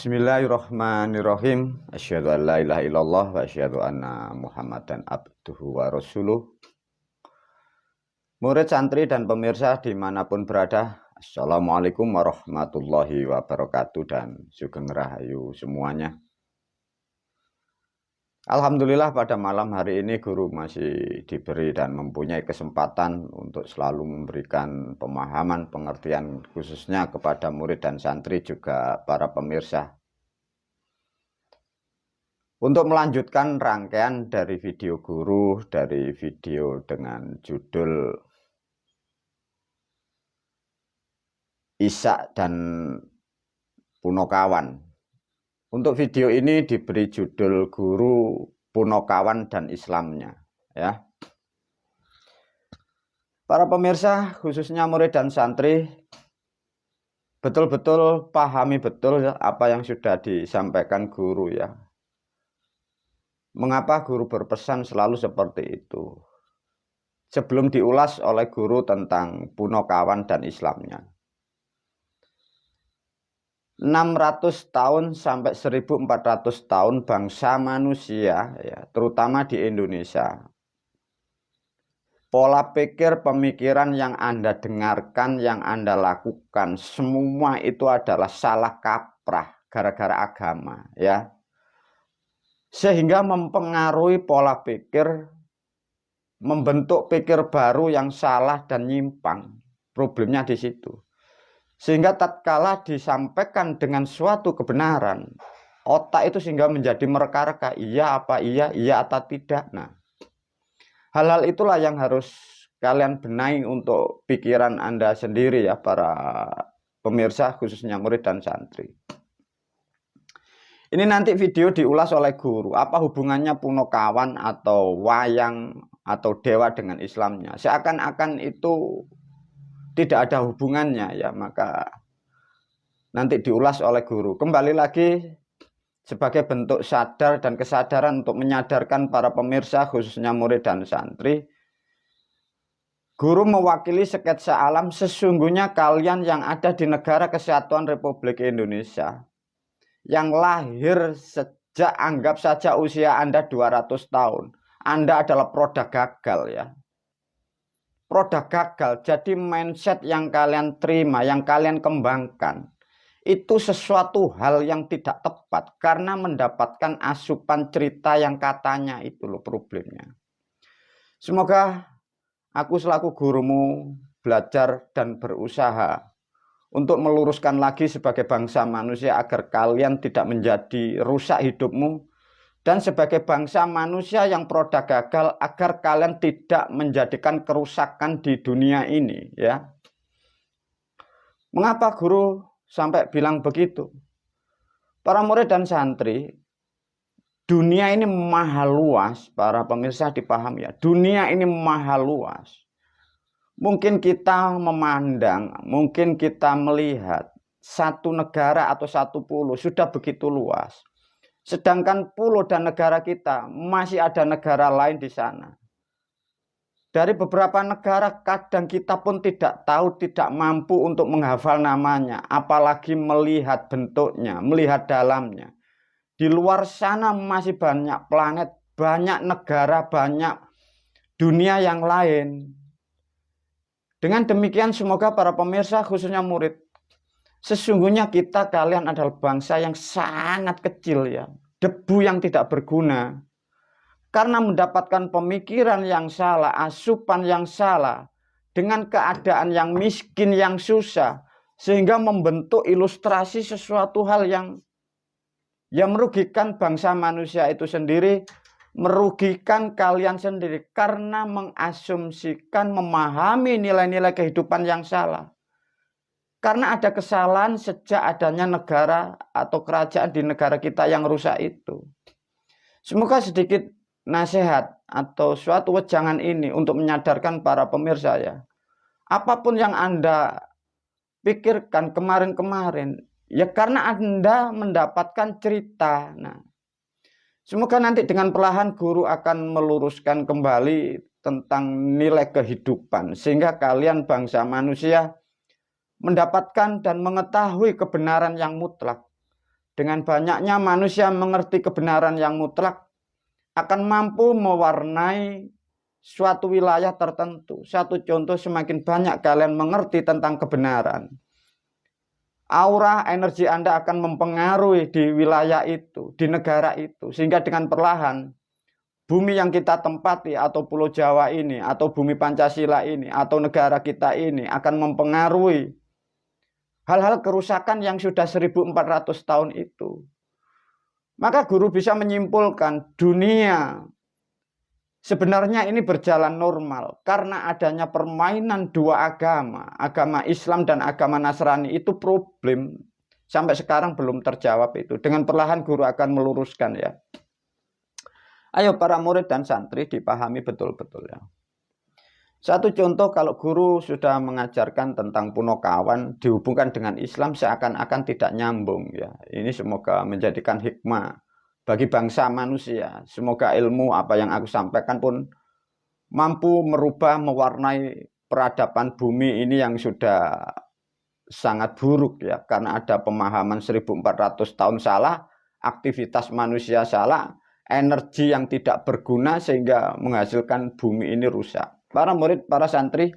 Bismillahirrahmanirrahim. Asyhadu an la ilaha illallah wa asyhadu anna Muhammadan abduhu wa rasuluh. Murid, santri, dan pemirsa dimanapun berada, Assalamualaikum warahmatullahi wabarakatuh dan sugeng rahayu semuanya. Alhamdulillah pada malam hari ini guru masih diberi dan mempunyai kesempatan untuk selalu memberikan pemahaman, pengertian khususnya kepada murid dan santri juga para pemirsa. Untuk melanjutkan rangkaian dari video guru, dari video dengan judul Ishak dan Punokawan. Untuk video ini diberi judul Guru, Punokawan, dan Islamnya, ya. Para pemirsa, khususnya murid dan santri, betul-betul pahami betul apa yang sudah disampaikan guru, ya. Mengapa guru berpesan selalu seperti itu? Sebelum diulas oleh guru tentang Punokawan dan Islamnya. 600 tahun sampai 1400 tahun bangsa manusia, ya, terutama di Indonesia. Pola pikir pemikiran yang Anda dengarkan, yang Anda lakukan, semua itu adalah salah kaprah gara-gara agama, ya. Sehingga mempengaruhi pola pikir, membentuk pikir baru yang salah dan nyimpang. Problemnya di situ. Sehingga tatkala disampaikan dengan suatu kebenaran, otak itu sehingga menjadi mereka-reka, iya apa iya, iya atau tidak. Nah, hal-hal itulah yang harus kalian benahi untuk pikiran Anda sendiri, ya, para pemirsa, khususnya murid dan santri. Ini nanti video diulas oleh guru. Apa hubungannya Punokawan atau wayang atau dewa dengan Islamnya? Seakan-akan itu tidak ada hubungannya, ya, maka nanti diulas oleh guru. Kembali lagi sebagai bentuk sadar dan kesadaran untuk menyadarkan para pemirsa khususnya murid dan santri. Guru mewakili sketsa alam, sesungguhnya kalian yang ada di negara Kesatuan Republik Indonesia, yang lahir sejak anggap saja usia Anda 200 tahun, Anda adalah produk gagal, ya. Produk gagal, jadi mindset yang kalian terima, yang kalian kembangkan, itu sesuatu hal yang tidak tepat karena mendapatkan asupan cerita yang katanya itu loh problemnya. Semoga aku selaku gurumu belajar dan berusaha untuk meluruskan lagi sebagai bangsa manusia agar kalian tidak menjadi rusak hidupmu. Dan sebagai bangsa manusia yang produk gagal agar kalian tidak menjadikan kerusakan di dunia ini, ya. Mengapa guru sampai bilang begitu? Para murid dan santri, dunia ini maha luas, para pemirsa dipahami, ya. Dunia ini maha luas. Mungkin kita memandang, mungkin kita melihat satu negara atau satu pulau sudah begitu luas. Sedangkan pulau dan negara kita masih ada negara lain di sana. Dari beberapa negara kadang kita pun tidak tahu, tidak mampu untuk menghafal namanya, apalagi melihat bentuknya, melihat dalamnya. Di luar sana masih banyak planet, banyak negara, banyak dunia yang lain. Dengan demikian semoga para pemirsa khususnya murid, sesungguhnya kita kalian adalah bangsa yang sangat kecil, ya. Debu yang tidak berguna. Karena mendapatkan pemikiran yang salah, asupan yang salah, dengan keadaan yang miskin, yang susah, sehingga membentuk ilustrasi sesuatu hal yang merugikan bangsa manusia itu sendiri, merugikan kalian sendiri, karena mengasumsikan, memahami nilai-nilai kehidupan yang salah. Karena ada kesalahan sejak adanya negara atau kerajaan di negara kita yang rusak itu. Semoga sedikit nasihat atau suatu wejangan ini untuk menyadarkan para pemirsa, ya. Apapun yang Anda pikirkan kemarin-kemarin, ya karena Anda mendapatkan cerita. Nah, semoga nanti dengan perlahan guru akan meluruskan kembali tentang nilai kehidupan. Sehingga kalian bangsa manusia mendapatkan dan mengetahui kebenaran yang mutlak. dengan banyaknya manusia mengerti kebenaran yang mutlak, akan mampu mewarnai suatu wilayah tertentu. Satu contoh, semakin banyak kalian mengerti tentang kebenaran, aura energi Anda akan mempengaruhi di wilayah itu, di negara itu. Sehingga dengan perlahan, bumi yang kita tempati atau Pulau Jawa ini, atau bumi Pancasila ini, atau negara kita ini akan mempengaruhi hal-hal kerusakan yang sudah 1400 tahun itu. Maka guru bisa menyimpulkan dunia sebenarnya ini berjalan normal karena adanya permainan dua agama, agama Islam dan agama Nasrani itu problem. Sampai sekarang belum terjawab itu. Dengan perlahan guru akan meluruskan ya. Ayo para murid dan santri dipahami betul-betul ya. Satu contoh, kalau guru sudah mengajarkan tentang Punokawan dihubungkan dengan Islam seakan-akan tidak nyambung ya. Ini semoga menjadikan hikmah bagi bangsa manusia. Semoga ilmu apa yang aku sampaikan pun mampu merubah, mewarnai peradaban bumi ini yang sudah sangat buruk ya. Karena ada pemahaman 1400 tahun salah, aktivitas manusia salah, energi yang tidak berguna sehingga menghasilkan bumi ini rusak. Para murid, para santri,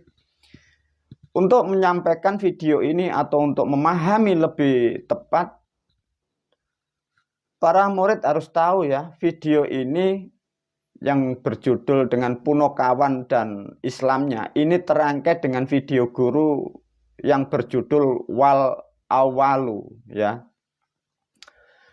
untuk menyampaikan video ini atau untuk memahami lebih tepat, para murid harus tahu ya, video ini yang berjudul dengan Punokawan dan Islamnya, ini terangkai dengan video guru yang berjudul Wal Awalu ya.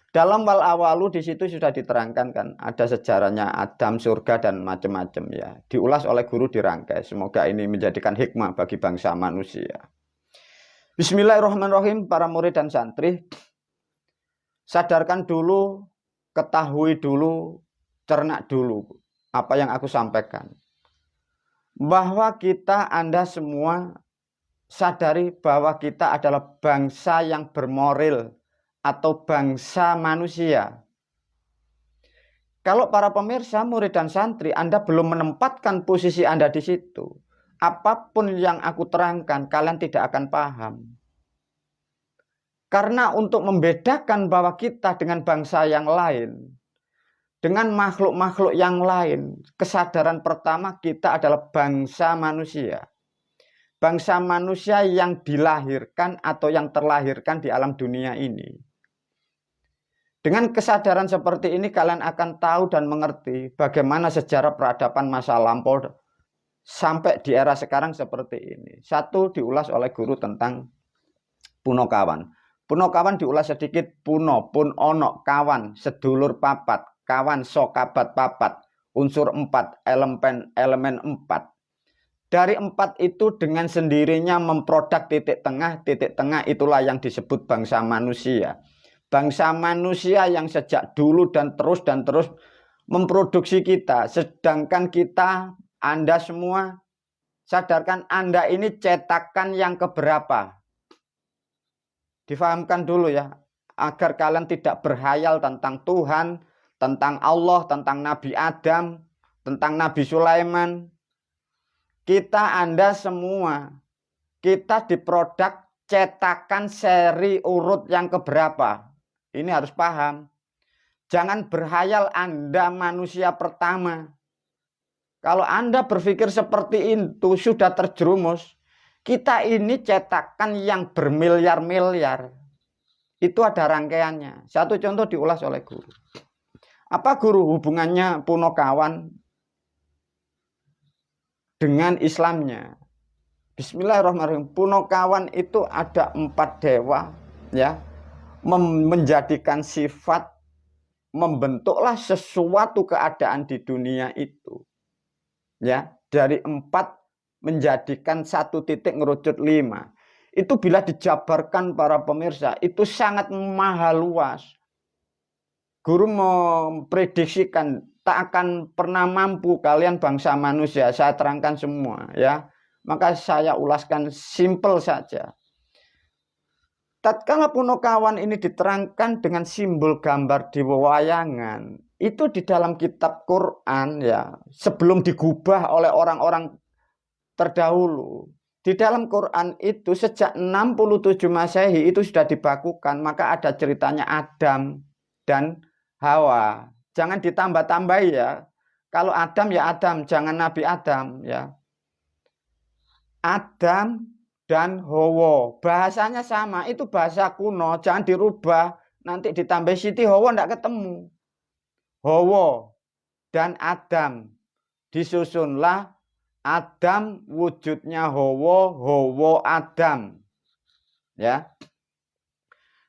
Dalam Wal Awalu di situ sudah diterangkan kan, ada sejarahnya Adam, surga dan macam-macam ya. Diulas oleh guru, dirangkai. Semoga ini menjadikan hikmah bagi bangsa manusia. Bismillahirrahmanirrahim, para murid dan santri. Sadarkan dulu, ketahui dulu, cernak dulu apa yang aku sampaikan. Bahwa kita, Anda semua sadari bahwa kita adalah bangsa yang bermoral atau bangsa manusia. Kalau para pemirsa, murid dan santri, Anda belum menempatkan posisi Anda di situ, apapun yang aku terangkan, kalian tidak akan paham. Karena untuk membedakan bahwa kita dengan bangsa yang lain, dengan makhluk-makhluk yang lain, kesadaran pertama kita adalah bangsa manusia. Bangsa manusia yang dilahirkan atau yang terlahirkan di alam dunia ini. Dengan kesadaran seperti ini kalian akan tahu dan mengerti bagaimana sejarah peradaban masa lampau sampai di era sekarang seperti ini. Satu, diulas oleh guru tentang Punokawan. Punokawan diulas sedikit. Puno, pun ono, kawan, sedulur papat, kawan sokabat papat, unsur 4, elemen 4. Dari 4 itu dengan sendirinya memproduk titik tengah itulah yang disebut bangsa manusia. Bangsa manusia yang sejak dulu dan terus memproduksi kita. Sedangkan kita, Anda semua, sadarkan Anda ini cetakan yang keberapa. Difahamkan dulu ya, agar kalian tidak berhayal tentang Tuhan, tentang Allah, tentang Nabi Adam, tentang Nabi Sulaiman. Kita, Anda semua, kita diproduk cetakan seri urut yang keberapa. Ini harus paham. Jangan berhayal Anda manusia pertama. Kalau Anda berpikir seperti itu, sudah terjerumus. Kita ini cetakan yang bermiliar-miliar. Itu ada rangkaiannya. Satu contoh diulas oleh guru. Apa guru hubungannya Punokawan dengan Islamnya? Bismillahirrahmanirrahim. Punokawan itu ada 4 dewa ya. Menjadikan sifat, membentuklah sesuatu keadaan di dunia itu ya, dari 4 menjadikan 1 titik ngerucut 5. Itu bila dijabarkan para pemirsa itu sangat maha luas. Guru memprediksikan tak akan pernah mampu kalian bangsa manusia. Saya terangkan semua ya, maka saya ulaskan simpel saja. Tatkala Punokawan ini diterangkan dengan simbol gambar di wewayangan, itu di dalam kitab Quran ya, sebelum digubah oleh orang-orang terdahulu, Di dalam Quran itu sejak 67 Masehi itu sudah dibakukan, maka ada ceritanya Adam dan Hawa. Jangan ditambah-tambahi ya. Kalau Adam ya Adam, jangan Nabi Adam ya. Adam dan Hawa, bahasanya sama, itu bahasa kuno, jangan dirubah. Nanti ditambah Siti Hawa enggak ketemu. Hawa dan Adam, disusunlah Adam wujudnya Hawa, Hawa Adam. Ya.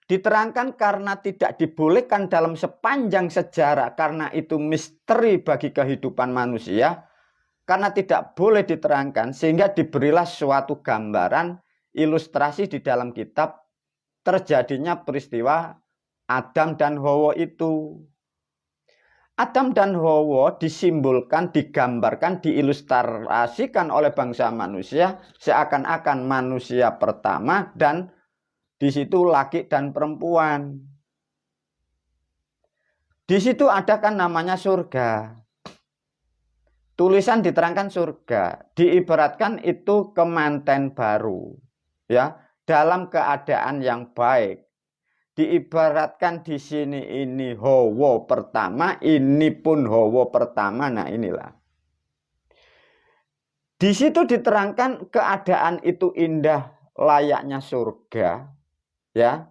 Diterangkan karena tidak dibolehkan dalam sepanjang sejarah, karena itu misteri bagi kehidupan manusia, karena tidak boleh diterangkan, sehingga diberilah suatu gambaran ilustrasi di dalam kitab terjadinya peristiwa Adam dan Hawa itu. Adam dan Hawa disimbolkan, digambarkan, diilustrasikan oleh bangsa manusia seakan-akan manusia pertama dan di situ laki dan perempuan. Di situ ada kan namanya surga. Tulisan diterangkan surga, diibaratkan itu kemanten baru, ya, dalam keadaan yang baik. Diibaratkan di sini ini Hawa pertama, ini pun Hawa pertama. Nah, inilah. Di situ diterangkan keadaan itu indah layaknya surga, ya.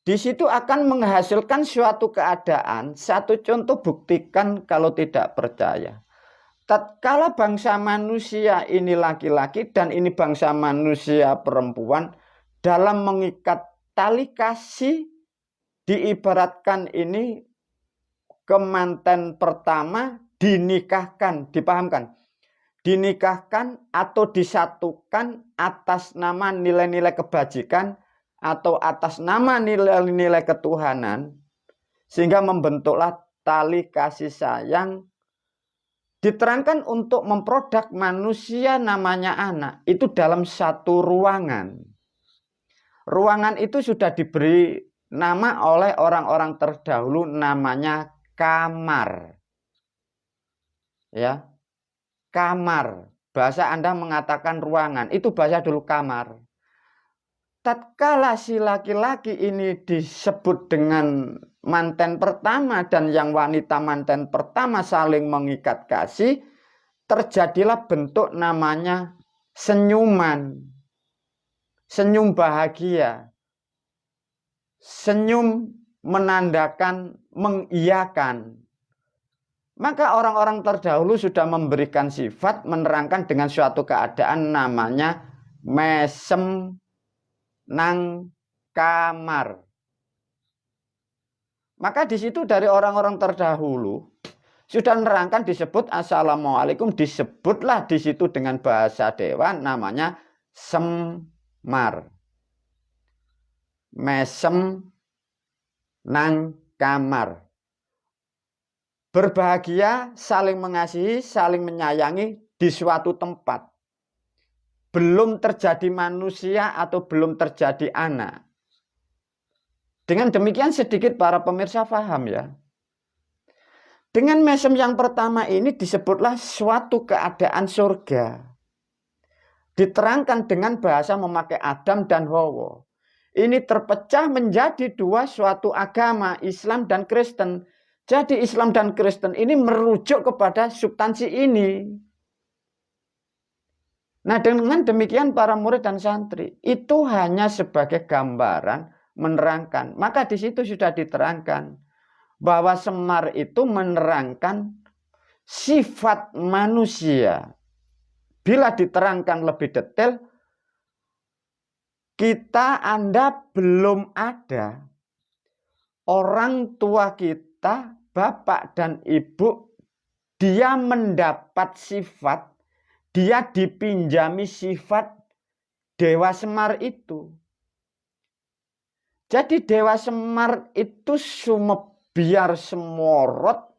Di situ akan menghasilkan suatu keadaan, satu contoh buktikan kalau tidak percaya. Tatkala bangsa manusia ini laki-laki dan ini bangsa manusia perempuan dalam mengikat tali kasih, diibaratkan ini kemanten pertama dinikahkan, dipahamkan, dinikahkan atau disatukan atas nama nilai-nilai kebajikan atau atas nama nilai-nilai ketuhanan, sehingga membentuklah tali kasih sayang. Diterangkan untuk memproduk manusia namanya anak itu dalam satu ruangan. Ruangan itu sudah diberi nama oleh orang-orang terdahulu, namanya kamar. Ya. Kamar. Bahasa Anda mengatakan ruangan, itu bahasa dulu kamar. Tatkala si laki-laki ini disebut dengan manten pertama dan yang wanita manten pertama saling mengikat kasih, terjadilah bentuk namanya senyuman. Senyum bahagia, senyum menandakan mengiyakan. Maka orang-orang terdahulu sudah memberikan sifat, menerangkan dengan suatu keadaan namanya mesem nang kamar. Maka di situ dari orang-orang terdahulu sudah menerangkan disebut assalamualaikum, disebutlah di situ dengan bahasa dewa namanya semar. Mesem nang kamar. Berbahagia, saling mengasihi, saling menyayangi di suatu tempat. Belum terjadi manusia atau belum terjadi anak. Dengan demikian sedikit para pemirsa paham ya. Dengan mesem yang pertama ini disebutlah suatu keadaan surga. Diterangkan dengan bahasa memakai Adam dan Hawa. Ini terpecah menjadi dua suatu agama, Islam dan Kristen. Jadi Islam dan Kristen ini merujuk kepada substansi ini. Nah, dengan demikian para murid dan santri itu hanya sebagai gambaran menerangkan. Maka di situ sudah diterangkan bahwa semar itu menerangkan sifat manusia. Bila diterangkan lebih detail, Anda belum ada. Orang tua kita, bapak dan ibu, dia mendapat sifat, dia dipinjami sifat Dewa Semar itu. Jadi Dewa Semar itu sumebiar semorot,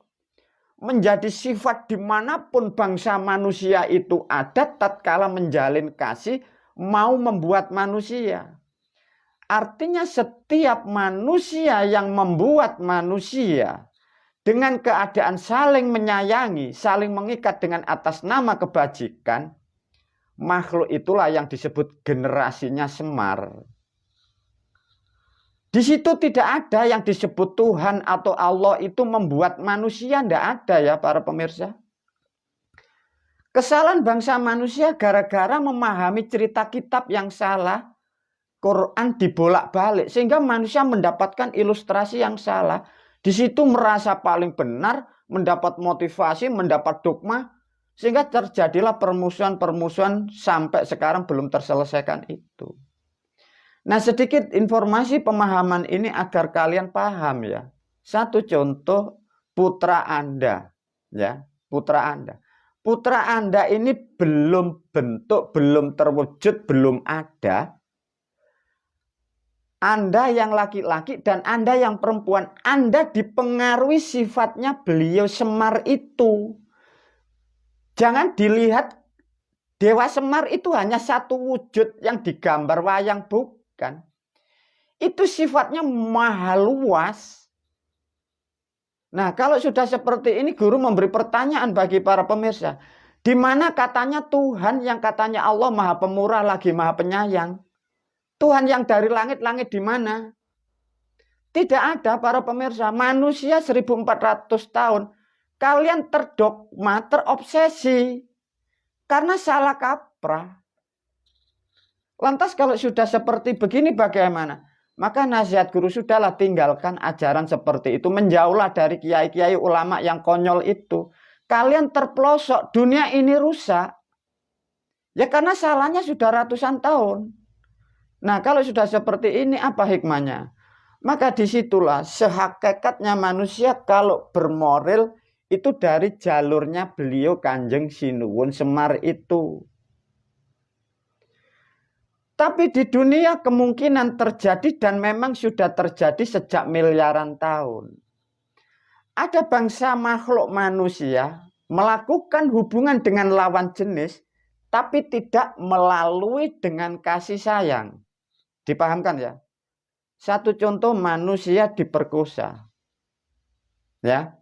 menjadi sifat dimanapun bangsa manusia itu ada tatkala menjalin kasih, mau membuat manusia. Artinya setiap manusia yang membuat manusia dengan keadaan saling menyayangi, saling mengikat dengan atas nama kebajikan, makhluk itulah yang disebut generasinya Semar. Di situ tidak ada yang disebut Tuhan atau Allah itu membuat manusia, tidak ada ya para pemirsa. Kesalahan bangsa manusia gara-gara memahami cerita kitab yang salah, Quran dibolak-balik, sehingga manusia mendapatkan ilustrasi yang salah. Di situ merasa paling benar, mendapat motivasi, mendapat dogma, sehingga terjadilah permusuhan-permusuhan sampai sekarang belum terselesaikan itu. Nah, sedikit informasi pemahaman ini agar kalian paham ya. Satu contoh, putra Anda, ya, putra Anda. Putra Anda ini belum bentuk, belum terwujud, belum ada. Anda yang laki-laki dan Anda yang perempuan, Anda dipengaruhi sifatnya beliau Semar itu. Jangan dilihat Dewa Semar itu hanya satu wujud yang digambar wayang, bukan. Itu sifatnya maha luas. Nah, kalau sudah seperti ini, guru memberi pertanyaan bagi para pemirsa. Di mana katanya Tuhan yang katanya Allah maha pemurah lagi maha penyayang? Tuhan yang dari langit-langit di mana? Tidak ada para pemirsa. Manusia 1400 tahun. Kalian terdogma, terobsesi. Karena salah kaprah. Lantas kalau sudah seperti begini bagaimana? Maka nasihat guru sudahlah tinggalkan ajaran seperti itu. Menjauhlah dari kiai-kiai ulama yang konyol itu. Kalian terpelosok, dunia ini rusak. Ya karena salahnya sudah ratusan tahun. Nah kalau sudah seperti ini apa hikmahnya? Maka disitulah sehakikatnya manusia kalau bermoral itu dari jalurnya beliau Kanjeng Sinuwun Semar itu. Tapi di dunia kemungkinan terjadi dan memang sudah terjadi sejak miliaran tahun. Ada bangsa makhluk manusia melakukan hubungan dengan lawan jenis tapi tidak melalui dengan kasih sayang. Dipahamkan ya? Satu contoh, manusia diperkosa. Ya.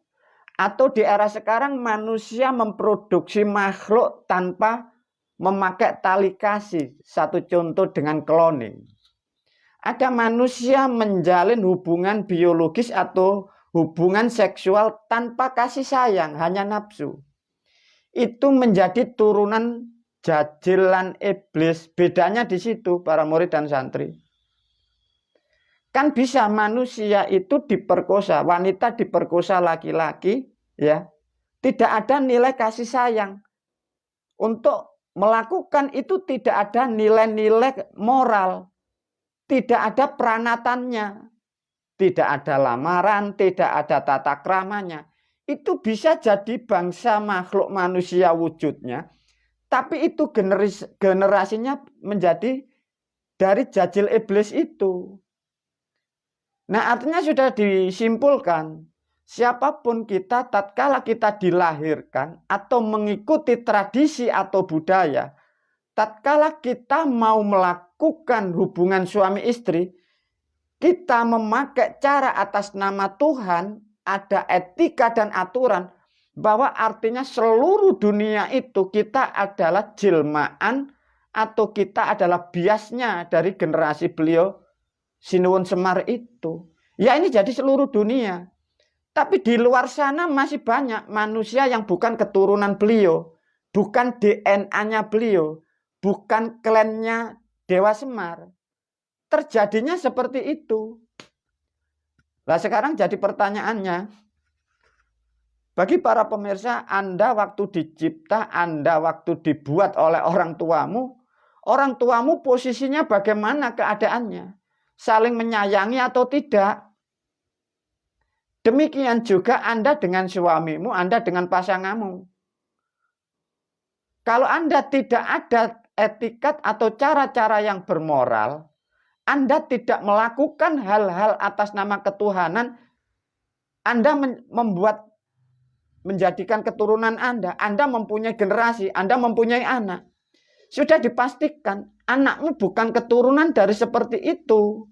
Atau di era sekarang manusia memproduksi makhluk tanpa memakai tali kasih. Satu contoh dengan cloning. Ada manusia menjalin hubungan biologis atau hubungan seksual tanpa kasih sayang, hanya nafsu. Itu menjadi turunan jajilan iblis. Bedanya di situ para murid dan santri. Kan bisa manusia itu diperkosa, wanita diperkosa laki-laki, ya. Tidak ada nilai kasih sayang. Untuk melakukan itu tidak ada nilai-nilai moral. Tidak ada peranatannya. Tidak ada lamaran, tidak ada tata kramanya. Itu bisa jadi bangsa makhluk manusia wujudnya. Tapi itu generasinya menjadi dari jajil iblis itu. Nah artinya sudah disimpulkan. Siapapun kita tatkala kita dilahirkan atau mengikuti tradisi atau budaya, tatkala kita mau melakukan hubungan suami istri, kita memakai cara atas nama Tuhan, ada etika dan aturan, bahwa artinya seluruh dunia itu kita adalah jelmaan atau kita adalah biasnya dari generasi beliau Sinuwun Semar itu. Ya ini jadi seluruh dunia. Tapi di luar sana masih banyak manusia yang bukan keturunan beliau, bukan DNA-nya beliau, bukan klannya Dewa Semar. Terjadinya seperti itu. Nah sekarang jadi pertanyaannya, bagi para pemirsa, Anda waktu dicipta, Anda waktu dibuat oleh orang tuamu posisinya bagaimana keadaannya? Saling menyayangi atau tidak? Demikian juga Anda dengan suamimu, Anda dengan pasanganmu. Kalau Anda tidak ada etikat atau cara-cara yang bermoral, Anda tidak melakukan hal-hal atas nama ketuhanan, Anda menjadikan keturunan Anda mempunyai generasi, Anda mempunyai anak. Sudah dipastikan anakmu bukan keturunan dari seperti itu.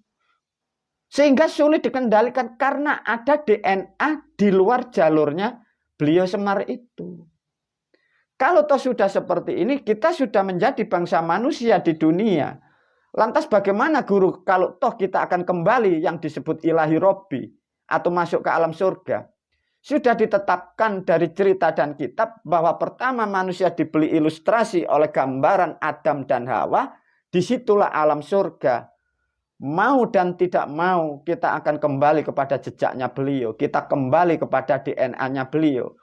Sehingga sulit dikendalikan karena ada DNA di luar jalurnya beliau Semar itu. Kalau toh sudah seperti ini, kita sudah menjadi bangsa manusia di dunia. Lantas bagaimana guru kalau toh kita akan kembali yang disebut ilahi robbi atau masuk ke alam surga? Sudah ditetapkan dari cerita dan kitab bahwa pertama manusia diberi ilustrasi oleh gambaran Adam dan Hawa, disitulah alam surga. Mau dan tidak mau kita akan kembali kepada jejaknya beliau, kita kembali kepada DNA-nya beliau.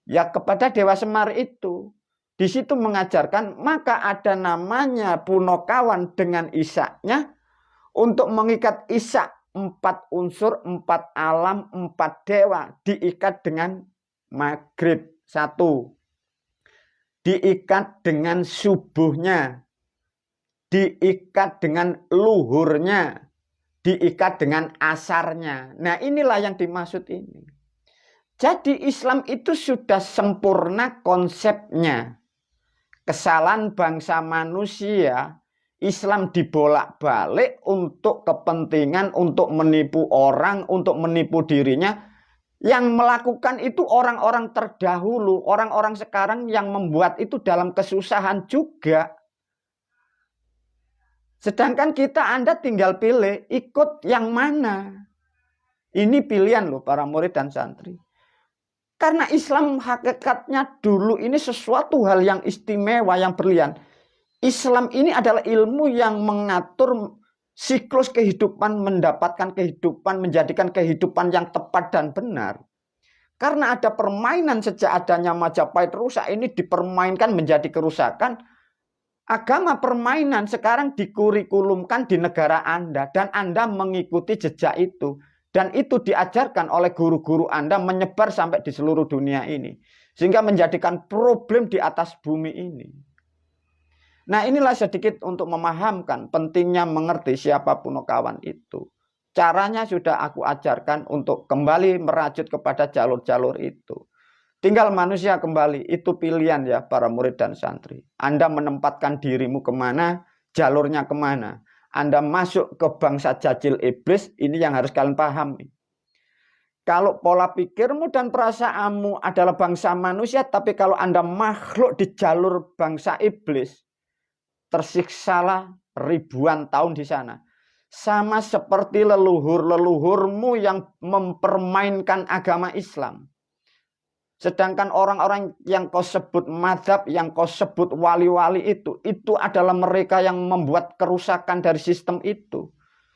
Ya kepada Dewa Semar itu. Di situ mengajarkan maka ada namanya Punokawan dengan Isaknya untuk mengikat Isak 4 unsur, 4 alam, 4 dewa diikat dengan maghrib 1. Diikat dengan subuhnya. Diikat dengan luhurnya. Diikat dengan asarnya. Nah inilah yang dimaksud ini. Jadi Islam itu sudah sempurna konsepnya. Kesalahan bangsa manusia, Islam dibolak-balik untuk kepentingan, untuk menipu orang, untuk menipu dirinya. Yang melakukan itu orang-orang terdahulu, orang-orang sekarang yang membuat itu dalam kesusahan juga. Sedangkan Anda tinggal pilih, ikut yang mana. Ini pilihan loh para murid dan santri. Karena Islam hakikatnya dulu ini sesuatu hal yang istimewa, yang berlian. Islam ini adalah ilmu yang mengatur siklus kehidupan, mendapatkan kehidupan, menjadikan kehidupan yang tepat dan benar. Karena ada permainan sejak adanya Majapahit rusak, ini dipermainkan menjadi kerusakan. Agama permainan sekarang dikurikulumkan di negara Anda, dan Anda mengikuti jejak itu. Dan itu diajarkan oleh guru-guru Anda menyebar sampai di seluruh dunia ini. Sehingga menjadikan problem di atas bumi ini. Nah inilah sedikit untuk memahamkan pentingnya mengerti siapa Punokawan itu. Caranya sudah aku ajarkan untuk kembali merajut kepada jalur-jalur itu. Tinggal manusia kembali, itu pilihan ya para murid dan santri. Anda menempatkan dirimu kemana, jalurnya kemana. Anda masuk ke bangsa jajil iblis, ini yang harus kalian pahami. Kalau pola pikirmu dan perasaanmu adalah bangsa manusia, tapi kalau Anda makhluk di jalur bangsa iblis, tersiksalah ribuan tahun di sana. Sama seperti leluhur-leluhurmu yang mempermainkan agama Islam. Sedangkan orang-orang yang kau sebut madhab, yang kau sebut wali-wali itu adalah mereka yang membuat kerusakan dari sistem itu.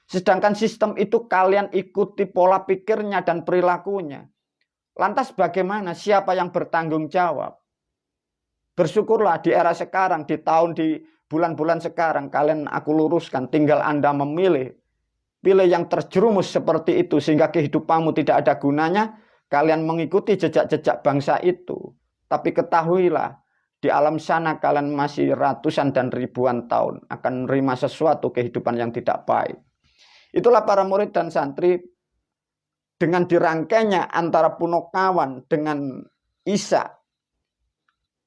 Sedangkan sistem itu kalian ikuti pola pikirnya dan perilakunya. Lantas bagaimana? Siapa yang bertanggung jawab? Bersyukurlah di era sekarang, di bulan-bulan sekarang, kalian aku luruskan, tinggal Anda memilih. Pilih yang terjerumus seperti itu, sehingga kehidupanmu tidak ada gunanya. Kalian mengikuti jejak-jejak bangsa itu. Tapi ketahuilah, di alam sana kalian masih ratusan dan ribuan tahun akan menerima sesuatu kehidupan yang tidak baik. Itulah para murid dan santri, dengan dirangkainya antara Punokawan dengan Isa,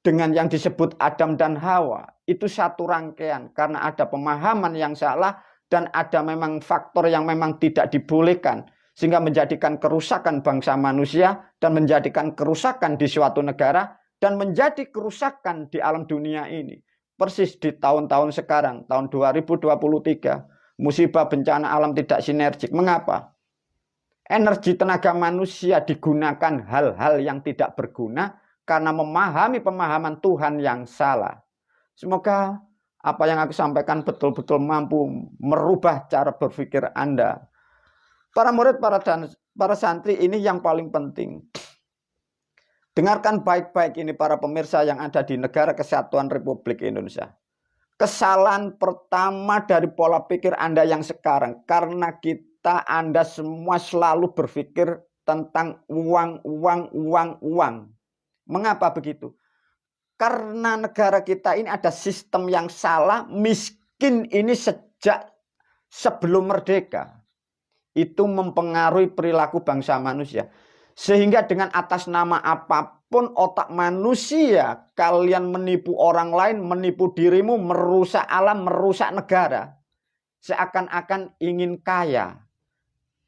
dengan yang disebut Adam dan Hawa, itu satu rangkaian. Karena ada pemahaman yang salah dan ada memang faktor yang memang tidak dibolehkan. Sehingga menjadikan kerusakan bangsa manusia dan menjadikan kerusakan di suatu negara dan menjadi kerusakan di alam dunia ini. Persis di tahun-tahun sekarang, tahun 2023, musibah bencana alam tidak sinergik. Mengapa? Energi tenaga manusia digunakan hal-hal yang tidak berguna karena memahami pemahaman Tuhan yang salah. Semoga apa yang aku sampaikan betul-betul mampu merubah cara berpikir Anda. Para murid, para santri, ini yang paling penting. Dengarkan baik-baik ini para pemirsa yang ada di Negara Kesatuan Republik Indonesia. Kesalahan pertama dari pola pikir Anda yang sekarang, karena Anda semua selalu berpikir tentang uang. Mengapa begitu? Karena negara kita ini ada sistem yang salah, miskin ini sejak sebelum merdeka. Itu mempengaruhi perilaku bangsa manusia. Sehingga dengan atas nama apapun otak manusia, kalian menipu orang lain, menipu dirimu, merusak alam, merusak negara. Seakan-akan ingin kaya.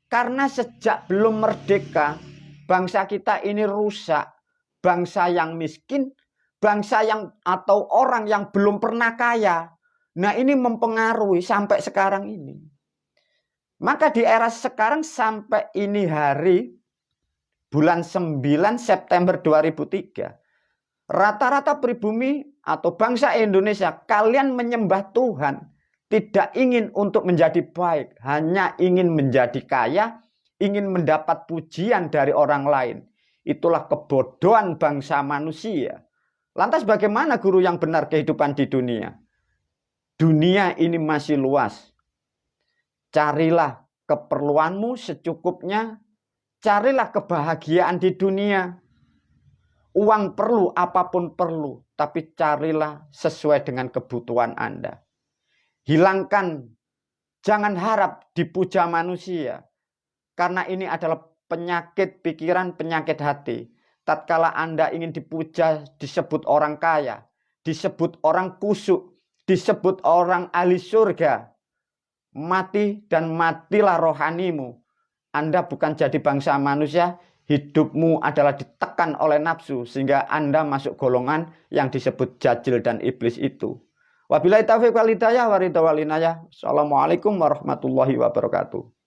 Karena sejak belum merdeka, bangsa kita ini rusak. Bangsa yang miskin, bangsa yang atau orang yang belum pernah kaya. Nah, ini mempengaruhi sampai sekarang ini. Maka di era sekarang sampai ini hari bulan 9 September 2003, rata-rata pribumi atau bangsa Indonesia, kalian menyembah Tuhan tidak ingin untuk menjadi baik, hanya ingin menjadi kaya, ingin mendapat pujian dari orang lain. Itulah kebodohan bangsa manusia. Lantas bagaimana guru yang benar kehidupan di dunia? Dunia ini masih luas. Carilah keperluanmu secukupnya. Carilah kebahagiaan di dunia. Uang perlu, apapun perlu. Tapi carilah sesuai dengan kebutuhan Anda. Hilangkan, jangan harap dipuja manusia. Karena ini adalah penyakit pikiran, penyakit hati. Tatkala Anda ingin dipuja, disebut orang kaya, disebut orang kusuk, disebut orang ahli surga. Mati dan matilah rohanimu. Anda bukan jadi bangsa manusia, hidupmu adalah ditekan oleh nafsu sehingga Anda masuk golongan yang disebut jajil dan iblis itu. Wabillahi taufiq wal hidayah wa ridha wal inayah. Assalamualaikum warahmatullahi wabarakatuh.